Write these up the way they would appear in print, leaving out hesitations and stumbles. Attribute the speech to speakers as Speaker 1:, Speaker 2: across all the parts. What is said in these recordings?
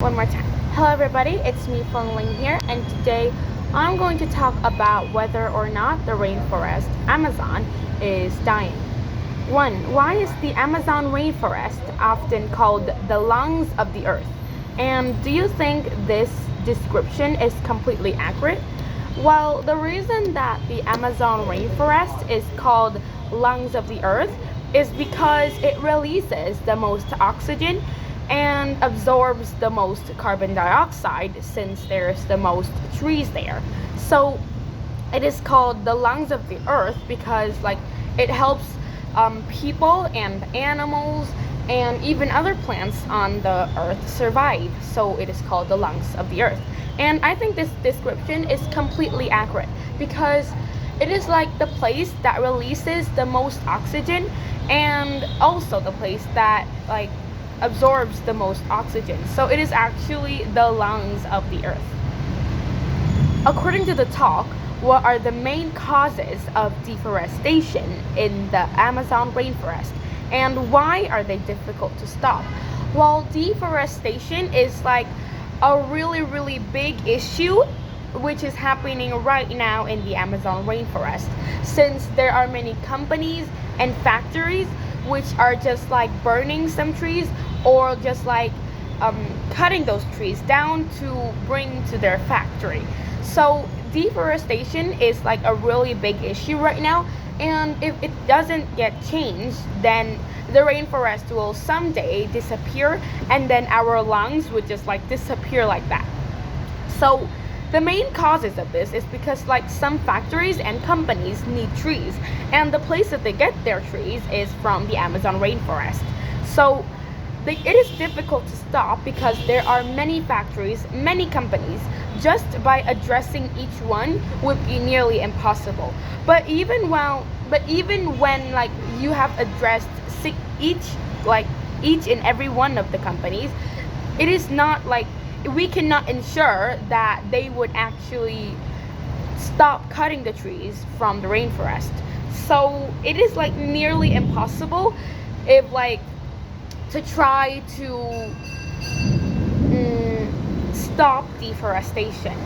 Speaker 1: one more time. Hello everybody, it's me Linh here, and today I'm going to talk about whether or not the rainforest, Amazon, is dying. 1. Why is the Amazon rainforest often called the lungs of the earth? And do you think this description is completely accurate? Well, the reason that the Amazon rainforest is called lungs of the earth is because it releases the most oxygen and absorbs the most carbon dioxide since there's the most trees there. So it is called the lungs of the earth because it helps people and animals and even other plants on the earth survive. So it is called the lungs of the earth. And I think this description is completely accurate because it is like the place that releases the most oxygen and also the place that absorbs the most oxygen. So it is actually the lungs of the earth. According to the talk, what are the main causes of deforestation in the Amazon rainforest and why are they difficult to stop? Well, deforestation is a really big issue which is happening right now in the Amazon rainforest, since there are many companies and factories which are just burning some trees or just cutting those trees down to bring to their factory. So deforestation is a really big issue right now, and if it doesn't get changed, then the rainforest will someday disappear, and then our lungs would just disappear like that. So the main causes of this is because some factories and companies need trees, and the place that they get their trees is from the Amazon rainforest. So it is difficult to stop because there are many factories, many companies. Just by addressing each one would be nearly impossible. But even when you have addressed each and every one of the companies, it is not we cannot ensure that they would actually stop cutting the trees from the rainforest. So it is nearly impossible if to try to stop deforestation.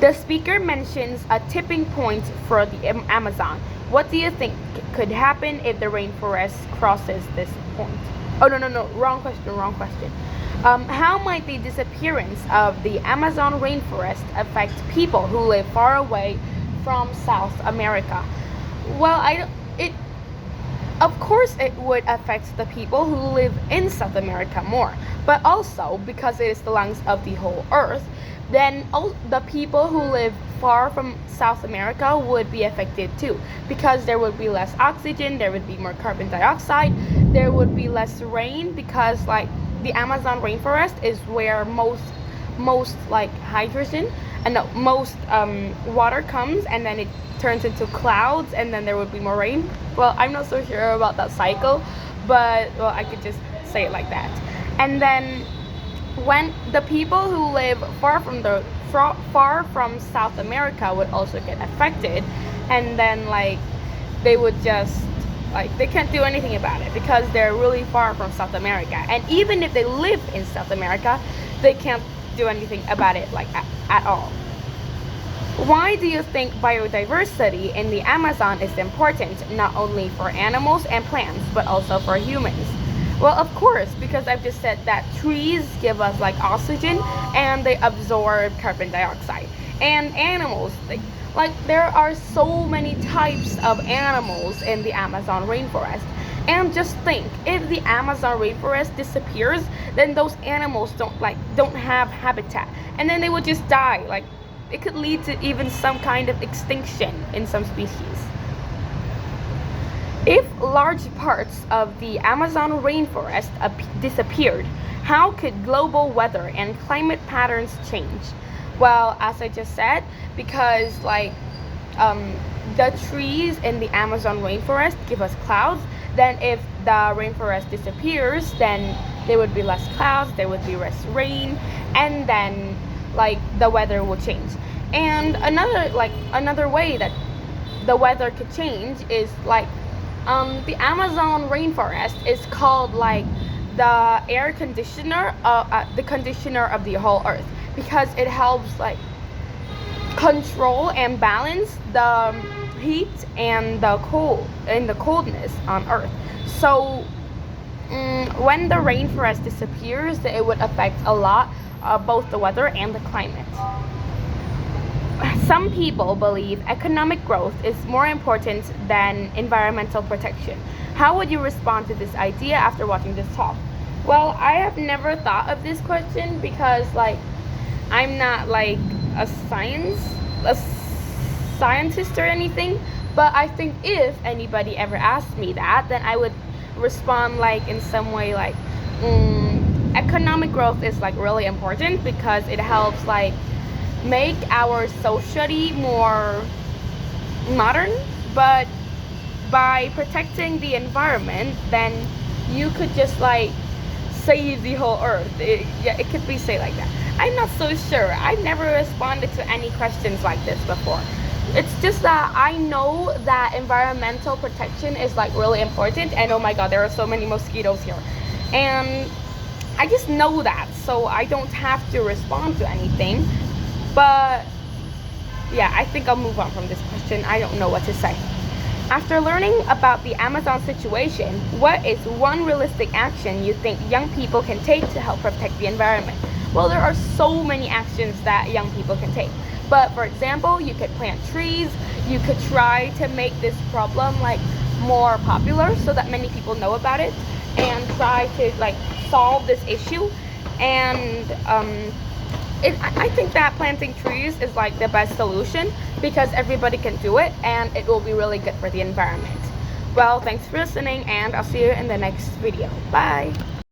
Speaker 1: The speaker mentions a tipping point for the Amazon. What do you think could happen if the rainforest crosses this point? Oh, no, wrong question. How might the disappearance of the Amazon rainforest affect people who live far away from South America? Well, of course it would affect the people who live in South America more, but also because it is the lungs of the whole earth, then all the people who live far from South America would be affected too, because there would be less oxygen, there would be more carbon dioxide, there would be less rain because the Amazon rainforest is where most hydrogen and most water comes, and then it turns into clouds, and then there would be more rain. Well, I'm not so sure about that cycle, but I could just say it like that. And then when the people who live far from South America would also get affected, and then they would just they can't do anything about it because they're really far from South America. And even if they live in South America, they can't do anything about it at all. Why do you think biodiversity in the Amazon is important, not only for animals and plants, but also for humans? Well, of course, because I've just said that trees give us oxygen and they absorb carbon dioxide. And animals, there are so many types of animals in the Amazon rainforest. And just think, if the Amazon rainforest disappears, then those animals don't have habitat, and then they would just die. It could lead to even some kind of extinction in some species. If large parts of the Amazon rainforest disappeared, how could global weather and climate patterns change? Well, as I just said, because the trees in the Amazon rainforest give us clouds, then if the rainforest disappears, then there would be less clouds, there would be less rain, and then the weather will change. And another way that the weather could change is the Amazon rainforest is called the air conditioner, the conditioner of the whole earth, because it helps like control and balance the heat and the coldness on earth. So when the rainforest disappears, it would affect a lot, both the weather and the climate. Some people believe economic growth is more important than environmental protection. How would you respond to this idea after watching this talk? Well, I have never thought of this question because like I'm not like a scientist or anything, but I think if anybody ever asked me that, then I would respond like in some way like economic growth is like really important because it helps like make our society more modern, but by protecting the environment, then you could just like save the whole earth. It could be said like that. I'm not so sure. I've never responded to any questions like this before. It's just that I know that environmental protection is like really important, and oh my god, there are so many mosquitoes here, and I just know that, so I don't have to respond to anything. But yeah, I think I'll move on from this question. I don't know what to say. After learning about the Amazon situation, what is one realistic action you think young people can take to help protect the environment? Well, there are so many actions that young people can take. But for example, you could plant trees, you could try to make this problem like more popular so that many people know about it, and try to like solve this issue. And I think that planting trees is like the best solution because everybody can do it and it will be really good for the environment. Well, thanks for listening, and I'll see you in the next video. Bye!